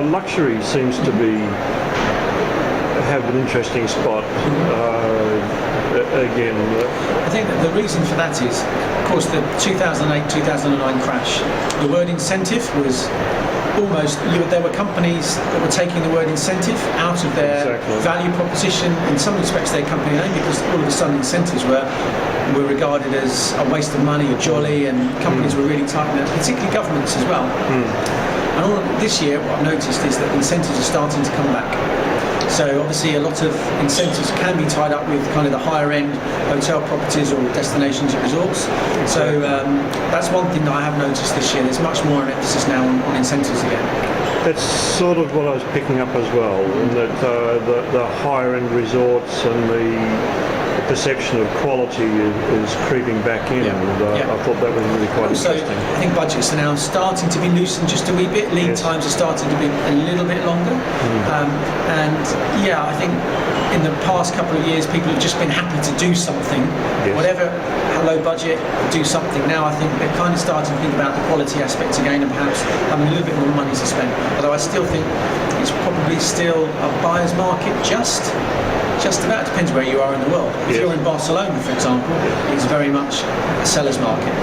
luxury seems to have an interesting spot. Again, I think that the reason for that is, of course, the 2008-2009 crash. The word incentive was almost, there were companies that were taking the word incentive out of their value proposition. In some respects, their company name, because all of a sudden incentives were regarded as a waste of money, a jolly, and companies were really tightening it, particularly governments as well. And all of this year, what I've noticed is that incentives are starting to come back. So obviously a lot of incentives can be tied up with kind of the higher end hotel properties or destinations and resorts. So that's one thing that I have noticed this year. There's much more an emphasis now on incentives again. That's sort of what I was picking up as well, and that the higher end resorts and the perception of quality is creeping back in. I thought that was really quite interesting. I think budgets are now starting to be loosened just a wee bit. Lead times are starting to be a little bit longer. And I think in the past couple of years people have just been happy to do something, whatever, low budget, do something. Now I think they're kind of starting to think about the quality aspects again and perhaps having a little bit more money to spend. Although I still think it's probably still a buyer's market, just about. Depends where you are in the world. If you're in Barcelona, for example, it's very much a seller's market.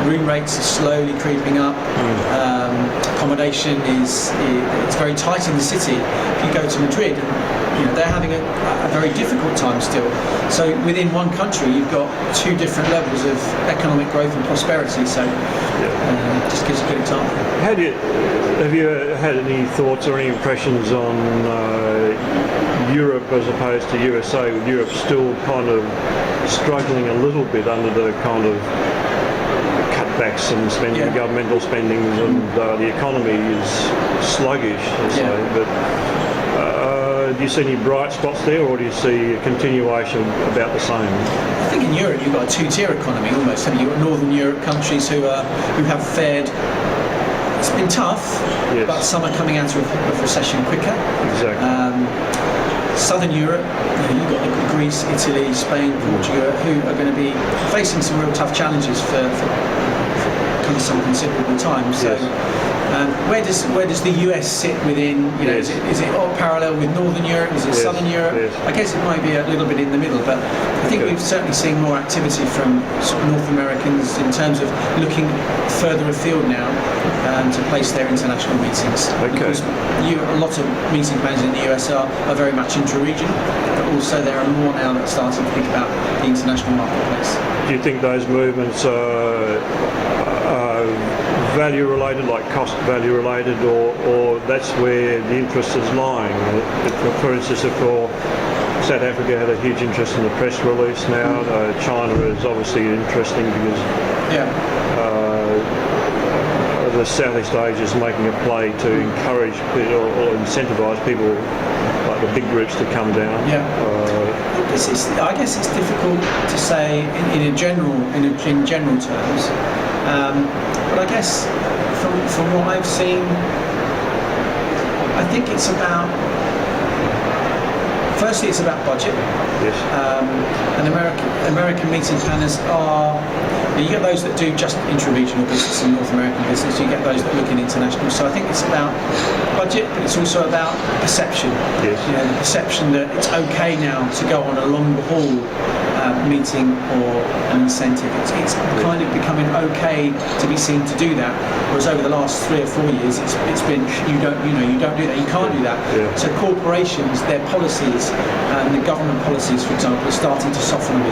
Room rates are slowly creeping up. Accommodation it's very tight in the city. If you go to Madrid, they're having a very difficult time still. So within one country, you've got two different levels of economic growth and prosperity. So just gives a good example. Have you had any thoughts or any impressions on Europe as opposed to USA, with Europe still kind of struggling a little bit under the kind of cutbacks and spending, governmental spendings, and the economy is sluggish, but do you see any bright spots there, or do you see a continuation about the same? I think in Europe you've got a two-tier economy almost. You've got Northern Europe countries who have fared. It's been tough, but some are coming out of recession quicker. Exactly. Southern Europe, you've got Greece, Italy, Spain, Portugal, who are going to be facing some real tough challenges for kind of some considerable time. So, where does the US sit within? Is it all parallel with Northern Europe? Is it Southern Europe? I guess it might be a little bit in the middle, but I think we've certainly seen more activity from sort of North Americans in terms of looking further afield now to place their international meetings. Because a lot of meeting plans in the US are very much intra-region, but also there are more now that are starting to think about the international marketplace. Do you think those movements are value related, like cost value related, or that's where the interest is lying? For instance, for South Africa had a huge interest in the press release now. China is obviously interesting because the Southeast Asia is making a play to encourage people or incentivise people like the big groups to come down. I guess it's difficult to say in general terms, but I guess from what I've seen, I think it's about. Firstly, it's about budget. And American meeting planners are. You get those that do just intra-regional business and North American business. You get those that look in international. So I think it's about budget, but it's also about perception. The perception that it's okay now to go on a longer haul meeting or an incentive. It's kind of becoming okay to be seen to do that. Whereas over the last 3 or 4 years, it's been you don't do that. You can't do that. So corporations, their policies, and the government policies, for example, are starting to soften a bit.